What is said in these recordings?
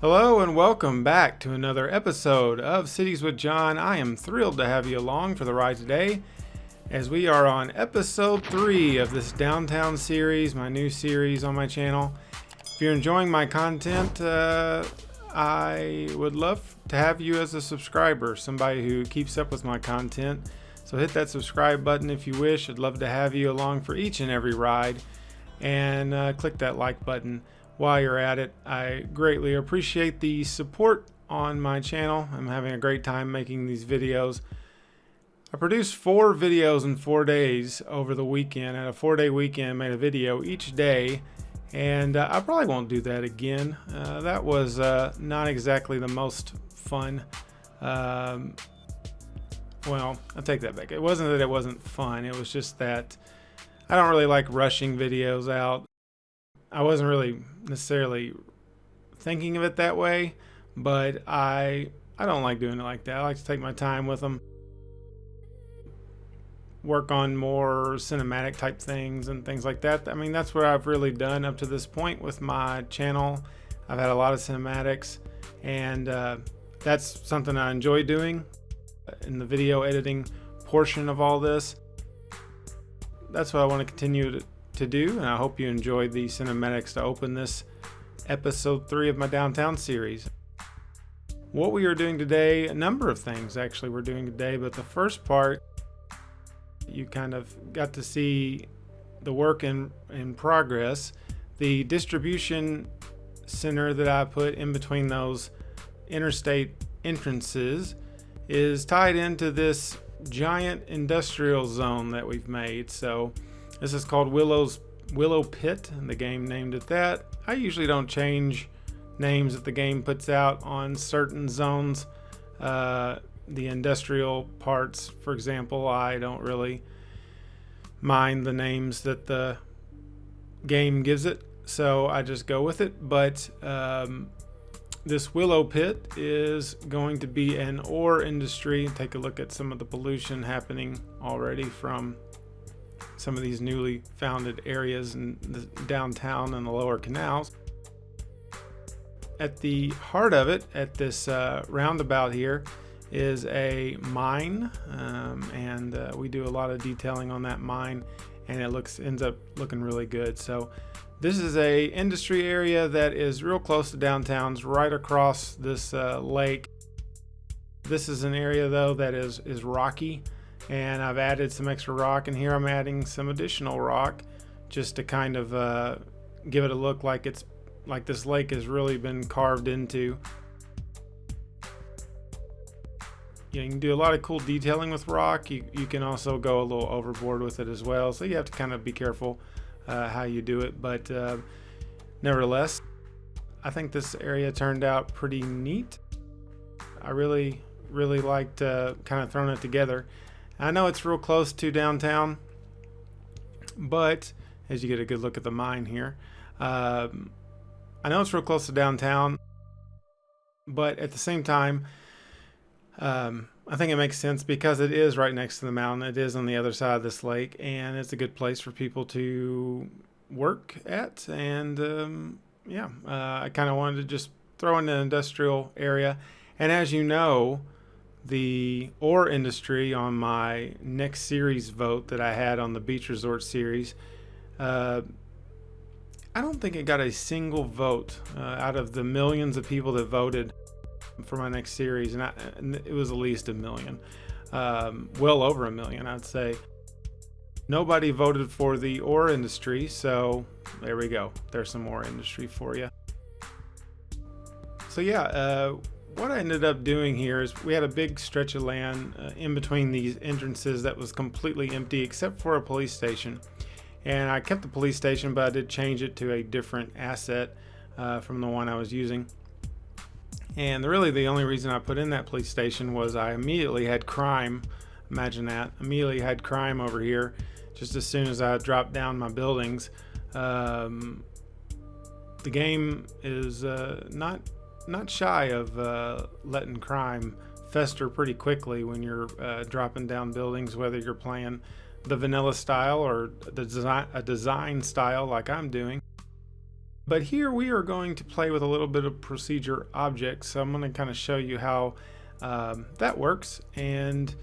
Hello and welcome back to another episode of Cities with John. I am thrilled to have you along for the ride today as we are on episode 3 of this downtown series, my new series on my channel. If you're enjoying my content, I would love to have you as a subscriber, somebody who keeps up with my content. So hit that subscribe button if you wish. I'd love to have you along for each and every ride, and click that like button while you're at it. I greatly appreciate the support on my channel. I'm having a great time making these videos. I produced 4 videos in 4 days over the weekend. At a 4-day weekend, made a video each day, and I probably won't do that again. That was not exactly the most fun. Well, I take that back. It wasn't that it wasn't fun. It was just that I don't really like rushing videos out. I wasn't really necessarily thinking of it that way, but I don't like doing it like that. I like to take my time with them, work on more cinematic type things and things like that. I mean, that's what I've really done up to this point with my channel. I've had a lot of cinematics, and that's something I enjoy doing in the video editing portion of all this. That's what I want to continue to do, and I hope you enjoyed the cinematics to open this episode 3 of my downtown series. What we are doing today, a number of things actually we're doing today, but the first part, you kind of got to see the work in progress. The distribution center that I put in between those interstate entrances is tied into this giant industrial zone that we've made. So this is called Willow Pit, and the game named it that. I usually don't change names that the game puts out on certain zones. The industrial parts, for example, I don't really mind the names that the game gives it, so I just go with it. But this Willow Pit is going to be an ore industry. Take a look at some of the pollution happening already from some of these newly founded areas in the downtown and the lower canals. At the heart of it, at this roundabout here, is a mine, and we do a lot of detailing on that mine, and it ends up looking really good. So this is a industry area that is real close to downtown. It's right across this lake. This is an area though that is rocky, and I've added some extra rock, and here I'm adding some additional rock just to kind of give it a look like it's like this lake has really been carved into. You can do a lot of cool detailing with rock. You can also go a little overboard with it as well, so you have to kind of be careful how you do it, but nevertheless, I think this area turned out pretty neat. I really liked kind of throwing it together. I know it's real close to downtown, but as you get a good look at the mine here, I know it's real close to downtown, but at the same time, I think it makes sense because it is right next to the mountain. It is on the other side of this lake, and it's a good place for people to work at. And I kind of wanted to just throw in an industrial area. And as you know, the ore industry on my next series vote that I had on the beach resort series, I don't think it got a single vote out of the millions of people that voted for my next series, and it was at least 1 million, well over 1 million, I'd say. Nobody voted for the ore industry, so there we go. There's some ore industry for you. So yeah, what I ended up doing here is we had a big stretch of land in between these entrances that was completely empty except for a police station. And I kept the police station, but I did change it to a different asset from the one I was using. And really the only reason I put in that police station was I immediately had crime. Imagine that. Immediately had crime over here just as soon as I dropped down my buildings. The game is not shy of letting crime fester pretty quickly when you're dropping down buildings, whether you're playing the vanilla style or a design style like I'm doing. But here we are going to play with a little bit of procedure objects. So I'm going to kind of show you how that works. And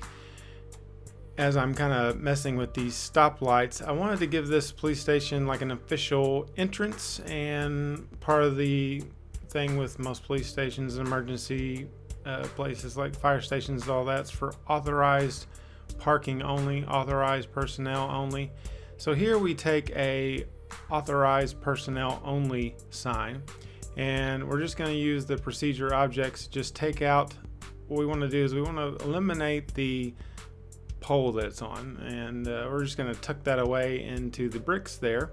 as I'm kind of messing with these stoplights, I wanted to give this police station like an official entrance. And part of the thing with most police stations and emergency places like fire stations, all that's for authorized parking only, authorized personnel only. So here we take a authorized personnel only sign, and we're just going to use the procedure objects. Just take out, what we want to do is we want to eliminate the pole that it's on, and we're just going to tuck that away into the bricks there.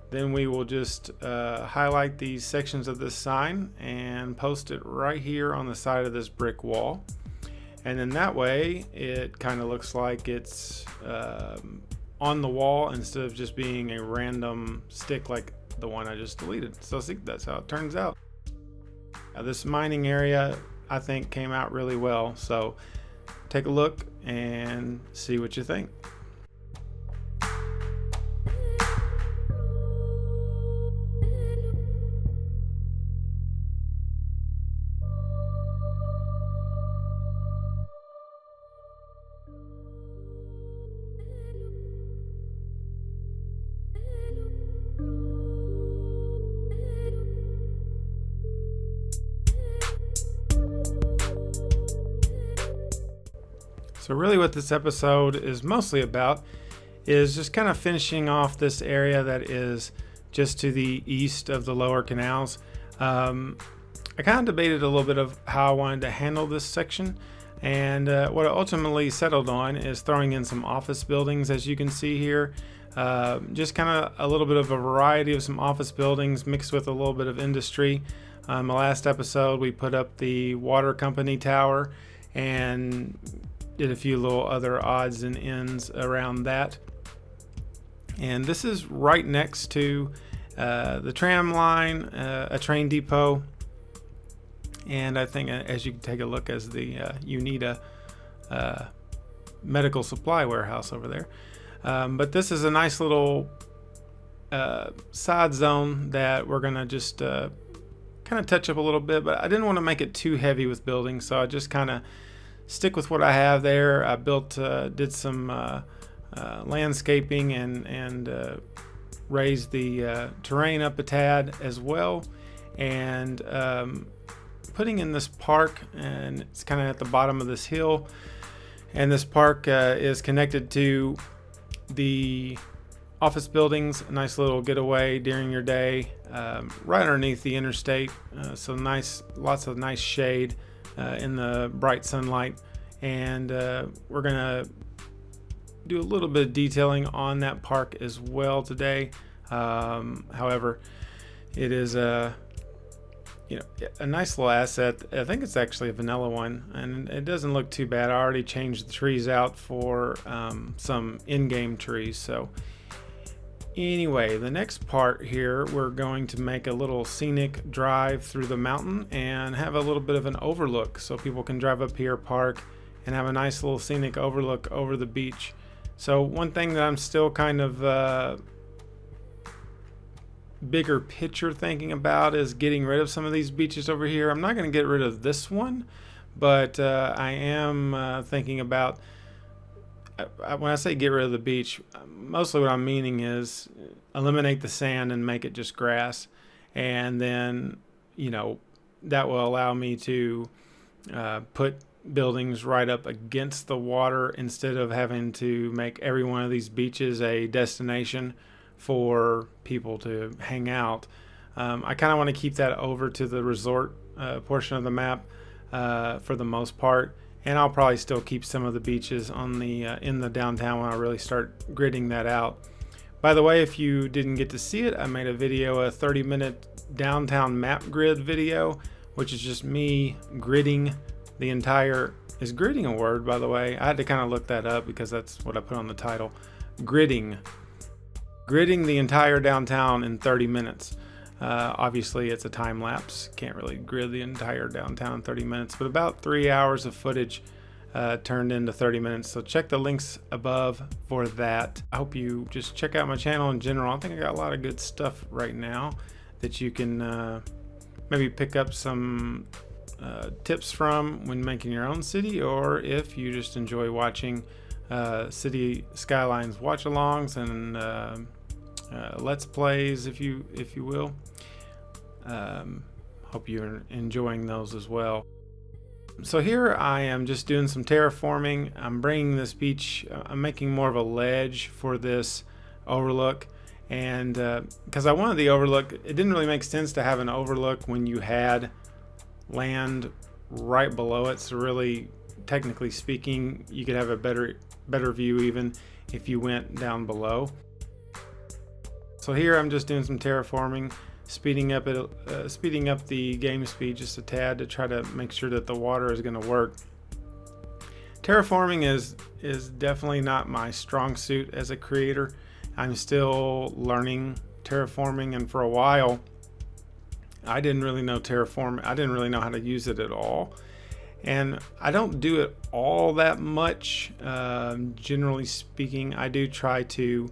Then we will just highlight these sections of this sign and post it right here on the side of this brick wall, and then that way it kind of looks like it's on the wall instead of just being a random stick like the one I just deleted. So see, that's how it turns out. This mining area I think came out really well, so take a look and see what you think. So really what this episode is mostly about is just kind of finishing off this area that is just to the east of the lower canals. I kind of debated a little bit of how I wanted to handle this section, and what I ultimately settled on is throwing in some office buildings, as you can see here. Just kind of a little bit of a variety of some office buildings mixed with a little bit of industry. The last episode we put up the water company tower and did a few little other odds and ends around that. And this is right next to the tram line, a train depot, and I think as you can take a look as the UNITA medical supply warehouse over there. But this is a nice little side zone that we're gonna just kind of touch up a little bit, but I didn't want to make it too heavy with buildings, so I just kind of stick with what I have there. I did some landscaping and raised the terrain up a tad as well, and putting in this park, and it's kind of at the bottom of this hill, and this park is connected to the office buildings. A nice little getaway during your day, right underneath the interstate, so nice, lots of nice shade in the bright sunlight. And we're gonna do a little bit of detailing on that park as well today. However, it is a nice little asset. I think it's actually a vanilla one, and it doesn't look too bad. I already changed the trees out for some in-game trees. So anyway, the next part here, we're going to make a little scenic drive through the mountain and have a little bit of an overlook so people can drive up here, park, and have a nice little scenic overlook over the beach. So one thing that I'm still kind of bigger picture thinking about is getting rid of some of these beaches over here. I'm not going to get rid of this one, but I am thinking about, when I say get rid of the beach, mostly what I'm meaning is eliminate the sand and make it just grass, and then that will allow me to put buildings right up against the water instead of having to make every one of these beaches a destination for people to hang out. I kind of want to keep that over to the resort portion of the map for the most part. And I'll probably still keep some of the beaches on the in the downtown when I really start gridding that out. By the way, if you didn't get to see it, I made a video, a 30-minute downtown map grid video, which is just me gridding the entire... Is gridding a word, by the way? I had to kind of look that up because that's what I put on the title. Gridding the entire downtown in 30 minutes. Obviously it's a time lapse, can't really grid the entire downtown in 30 minutes, but about 3 hours of footage turned into 30 minutes. So check the links above for that. I hope you just check out my channel in general. I think I got a lot of good stuff right now. that you can maybe pick up some tips from when making your own city, or if you just enjoy watching city skylines watch-alongs and let's plays, if you will. Hope you're enjoying those as well. So here I am just doing some terraforming. I'm bringing this beach, I'm making more of a ledge for this overlook, and because I wanted the overlook, it didn't really make sense to have an overlook when you had land right below it. So really, technically speaking, you could have a better view even if you went down below. So here I'm just doing some terraforming, speeding up the game speed just a tad to try to make sure that the water is going to work. Terraforming is definitely not my strong suit as a creator. I'm still learning terraforming, and for a while I didn't really know terraform. I didn't really know how to use it at all, and I don't do it all that much. Generally speaking, I do try to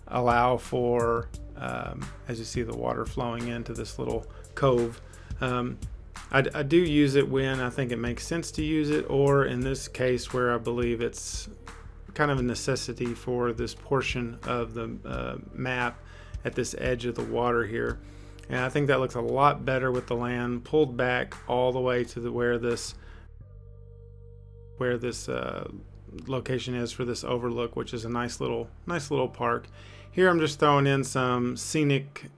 allow for, as you see, the water flowing into this little cove. I do use it when I think it makes sense to use it, or in this case where I believe it's kind of a necessity for this portion of the map at this edge of the water here. And I think that looks a lot better with the land pulled back all the way to where this location is for this overlook, which is a nice little park. Here I'm just throwing in some scenic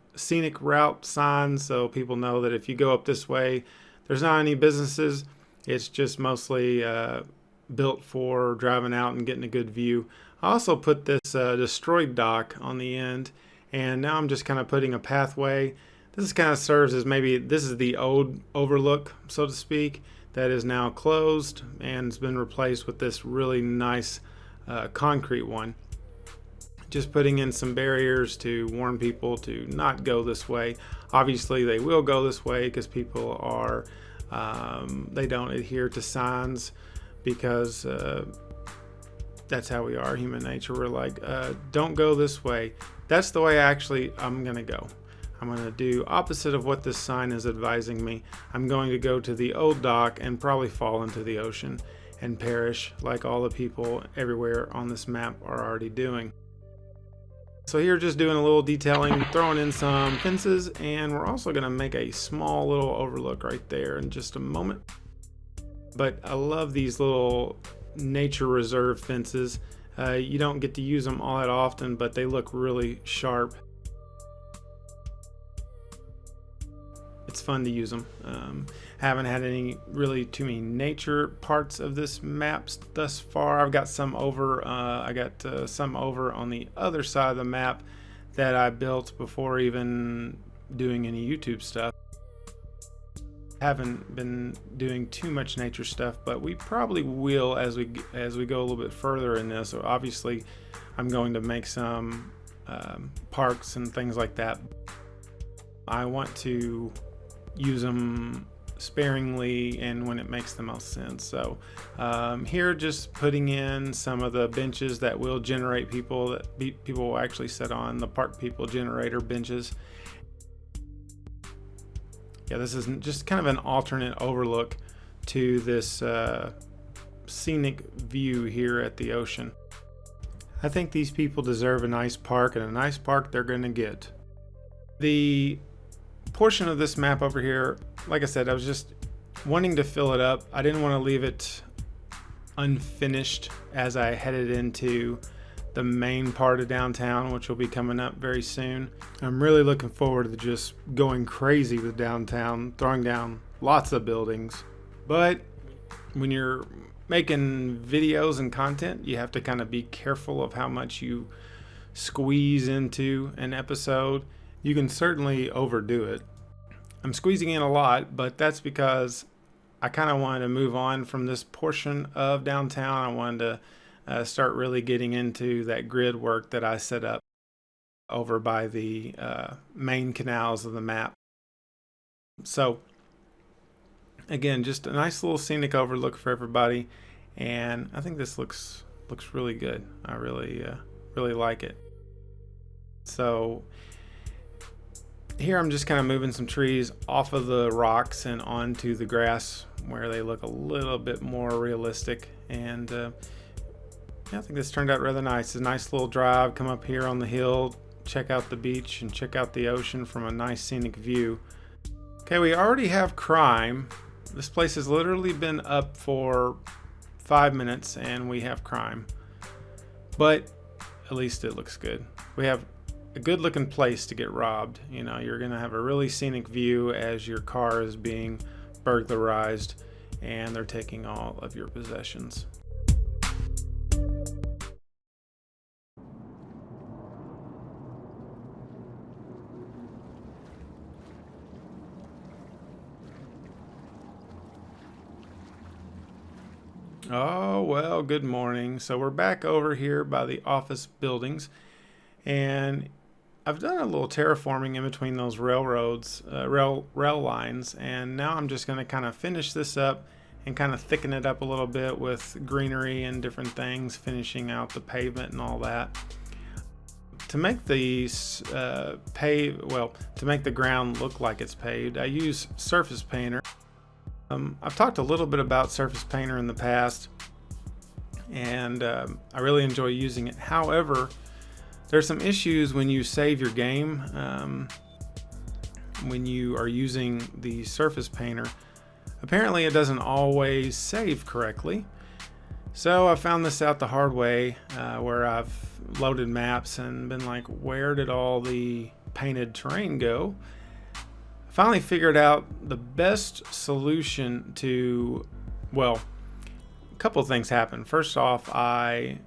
route signs so people know that if you go up this way, there's not any businesses. It's just mostly built for driving out and getting a good view. I also put this destroyed dock on the end, and now I'm just kind of putting a pathway. This kind of serves as, maybe this is the old overlook, so to speak, that is now closed and has been replaced with this really nice concrete one. Just putting in some barriers to warn people to not go this way. Obviously they will go this way because people are they don't adhere to signs, because that's how we are, human nature. We're like, don't go this way. That's the way I'm gonna go. I'm going to do opposite of what this sign is advising me. I'm going to go to the old dock and probably fall into the ocean and perish like all the people everywhere on this map are already doing. So here, just doing a little detailing, throwing in some fences, and we're also going to make a small little overlook right there in just a moment. But I love these little nature reserve fences. You don't get to use them all that often, but they look really sharp. It's fun to use them. Haven't had any really too many nature parts of this map thus far. I've got some over. I got some over on the other side of the map that I built before even doing any YouTube stuff. Haven't been doing too much nature stuff, but we probably will as we go a little bit further in this. So obviously, I'm going to make some parks and things like that. I want to use them sparingly and when it makes the most sense. So here, just putting in some of the benches that will generate people, that people will actually sit on, the park people generator benches. Yeah, this is just kind of an alternate overlook to this scenic view here at the ocean. I think these people deserve a nice park, and a nice park they're going to get. The portion of this map over here, like I said, I was just wanting to fill it up. I didn't want to leave it unfinished as I headed into the main part of downtown, which will be coming up very soon. I'm really looking forward to just going crazy with downtown, throwing down lots of buildings. But when you're making videos and content, you have to kind of be careful of how much you squeeze into an episode. You can certainly overdo it. I'm squeezing in a lot, but that's because I kind of wanted to move on from this portion of downtown. I wanted to start really getting into that grid work that I set up over by the main canals of the map. So again, just a nice little scenic overlook for everybody, and I think this looks really good. I really like it. So Here I'm just kind of moving some trees off of the rocks and onto the grass where they look a little bit more realistic. And yeah, I think this turned out rather nice. It's a nice little drive, come up here on the hill, check out the beach and check out the ocean from a nice scenic view. Okay, we already have crime. This place has literally been up for 5 minutes and we have crime. But at least it looks good. We have a good looking place to get robbed. You know, you're gonna have a really scenic view as your car is being burglarized and they're taking all of your possessions. Oh, well, good morning. So we're back over here by the office buildings, and I've done a little terraforming in between those railroads, rail lines, and now I'm just going to kind of finish this up and kind of thicken it up a little bit with greenery and different things, finishing out the pavement and all that. To make these to make the ground look like it's paved, I use surface painter. I've talked a little bit about Surface Painter in the past, and I really enjoy using it. However, there's some issues when you save your game when you are using the Surface Painter. Apparently, it doesn't always save correctly. So I found this out the hard way, where I've loaded maps and been like, where did all the painted terrain go? Finally figured out the best solution to, well, a couple of things happened. First off, I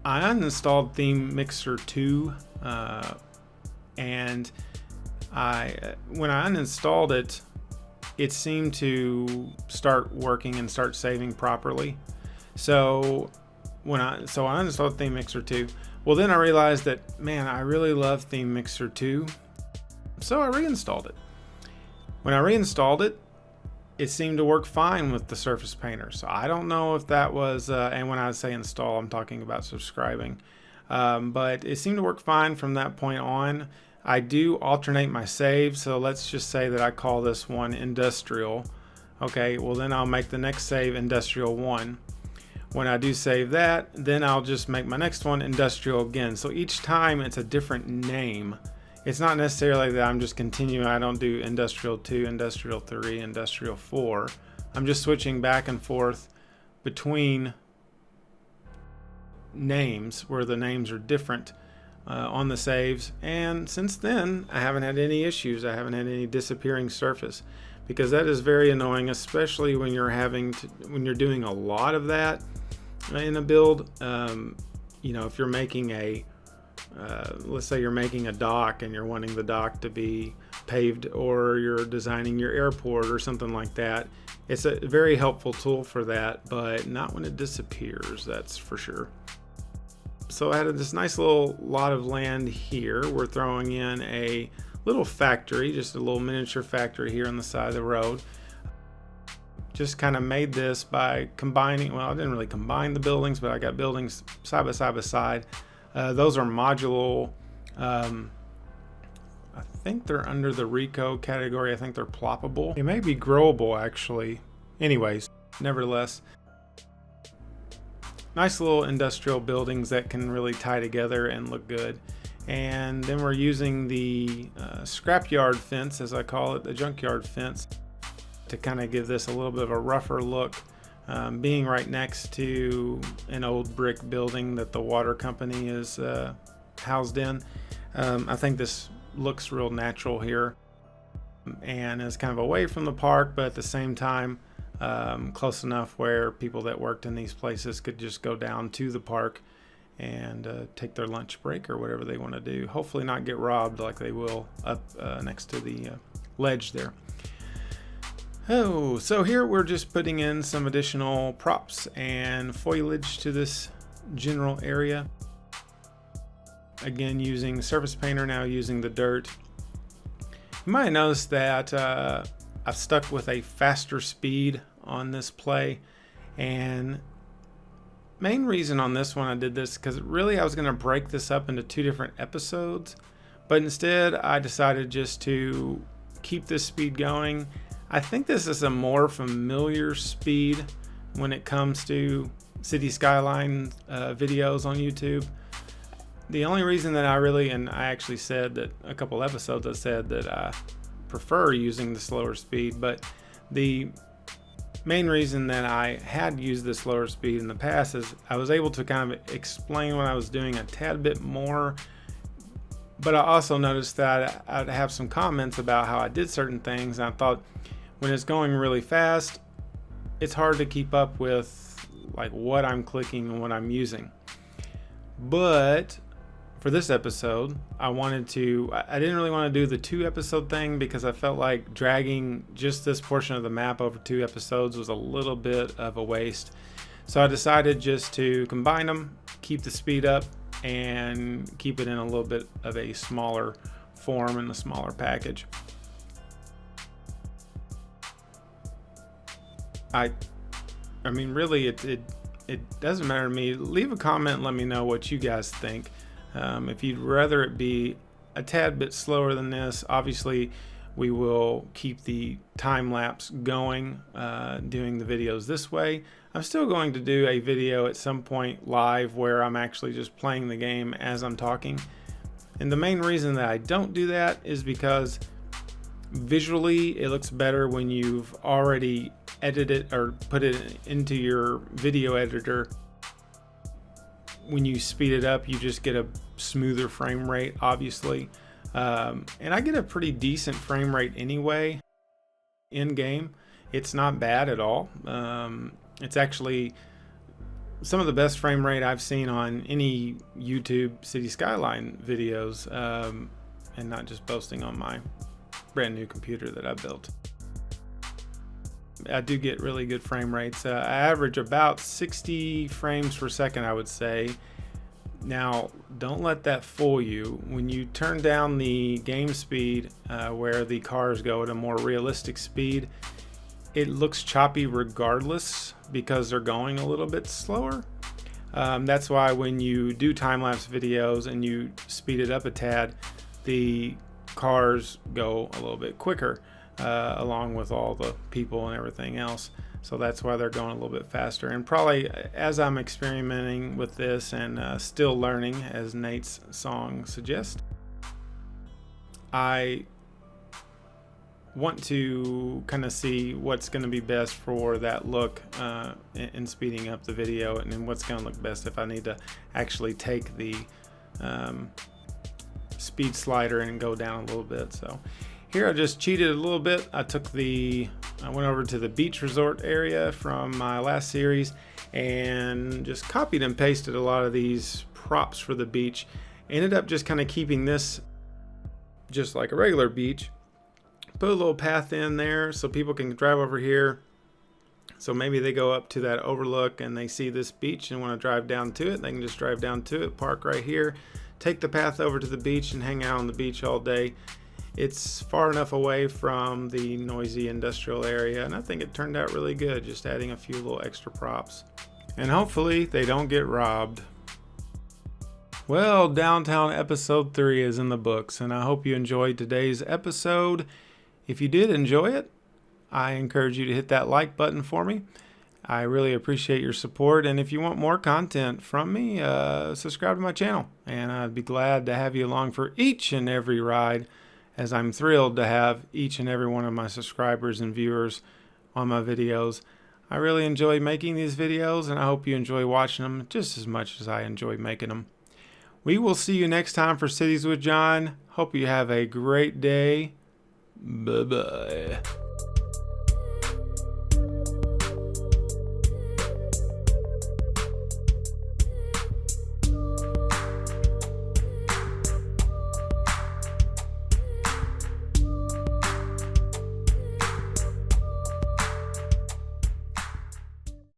uninstalled Theme Mixer 2, and when I uninstalled it, it seemed to start working and start saving properly. So I uninstalled Theme Mixer 2. Well, then I realized that, man, I really love Theme Mixer 2. So I reinstalled it. When I reinstalled it, it seemed to work fine with the Surface Painter. So I don't know if that was, and when I say install, I'm talking about subscribing. But it seemed to work fine from that point on. I do alternate my saves. So let's just say that I call this one Industrial. Okay, well then I'll make the next save Industrial 1. When I do save that, then I'll just make my next one Industrial again. So each time it's a different name. It's not necessarily that I'm just continuing. I don't do Industrial 2, Industrial 3, Industrial 4. I'm just switching back and forth between names where the names are different on the saves. And since then, I haven't had any issues. I haven't had any disappearing surface, because that is very annoying, especially when you're when you're doing a lot of that in a build. You know, if you're making let's say you're making a dock and you're wanting the dock to be paved, or you're designing your airport or something like that. It's a very helpful tool for that, but not when it disappears, that's for sure. So I had this nice little lot of land here. We're throwing in a little factory, just a little miniature factory here on the side of the road. Just kind of made this by combining, well, I didn't really combine the buildings, but I got buildings side by side. Those are modular. I think they're under the Rico category. I think they're ploppable. They may be growable, actually. Anyways, nevertheless, nice little industrial buildings that can really tie together and look good. And then we're using the scrapyard fence, as I call it, the junkyard fence, to kind of give this a little bit of a rougher look. Being right next to an old brick building that the water company is housed in, I think this looks real natural here, and is kind of away from the park, but at the same time close enough where people that worked in these places could just go down to the park and take their lunch break or whatever they want to do. Hopefully not get robbed like they will up next to the ledge there. Oh, so here we're just putting in some additional props and foliage to this general area. Again, using Surface Painter, now using the dirt. You might notice that I've stuck with a faster speed on this play, and main reason on this one I did this because really I was going to break this up into 2 different episodes, But instead, I decided just to keep this speed going. I think this is a more familiar speed when it comes to city skyline videos on YouTube. The only reason that I actually said that a couple episodes I said that I prefer using the slower speed, but the main reason that I had used the slower speed in the past is I was able to kind of explain what I was doing a tad bit more. But I also noticed that I'd have some comments about how I did certain things, and I thought when it's going really fast, it's hard to keep up with like what I'm clicking and what I'm using. But for this episode, I didn't really want to do the 2-episode thing because I felt like dragging just this portion of the map over 2 episodes was a little bit of a waste. So I decided just to combine them, keep the speed up, and keep it in a little bit of a smaller form and a smaller package. I mean, really, it doesn't matter to me. Leave a comment and let me know what you guys think. If you'd rather it be a tad bit slower than this, obviously we will keep the time lapse going, doing the videos this way. I'm still going to do a video at some point live where I'm actually just playing the game as I'm talking. And the main reason that I don't do that is because visually it looks better when you've already edited or put it into your video editor. When you speed it up, you just get a smoother frame rate, obviously. And I get a pretty decent frame rate anyway in game. It's not bad at all. It's actually some of the best frame rate I've seen on any YouTube city skyline videos, and not just boasting on my brand new computer that I built. I do get really good frame rates. I average about 60 frames per second, I would say. Now, don't let that fool you. When you turn down the game speed, where the cars go at a more realistic speed, it looks choppy regardless because they're going a little bit slower. That's why when you do time-lapse videos and you speed it up a tad, the cars go a little bit quicker, along with all the people and everything else. So that's why they're going a little bit faster. And probably as I'm experimenting with this and still learning, as Nate's song suggests, I want to kind of see what's going to be best for that look in speeding up the video, and then what's going to look best if I need to actually take the speed slider and go down a little bit. So here I just cheated a little bit. I went over to the beach resort area from my last series and just copied and pasted a lot of these props for the beach. Ended up just kind of keeping this just like a regular beach. Put a little path in there so people can drive over here. So maybe they go up to that overlook and they see this beach and want to drive down to it. They can just drive down to it, park right here, take the path over to the beach and hang out on the beach all day. It's far enough away from the noisy industrial area, and I think it turned out really good, just adding a few little extra props. And hopefully they don't get robbed. Well, Downtown episode 3 is in the books, and I hope you enjoyed today's episode. If you did enjoy it, I encourage you to hit that like button for me. I really appreciate your support, and if you want more content from me, subscribe to my channel, and I'd be glad to have you along for each and every ride, as I'm thrilled to have each and every one of my subscribers and viewers on my videos. I really enjoy making these videos, and I hope you enjoy watching them just as much as I enjoy making them. We will see you next time for Cities with John. Hope you have a great day. Bye-bye.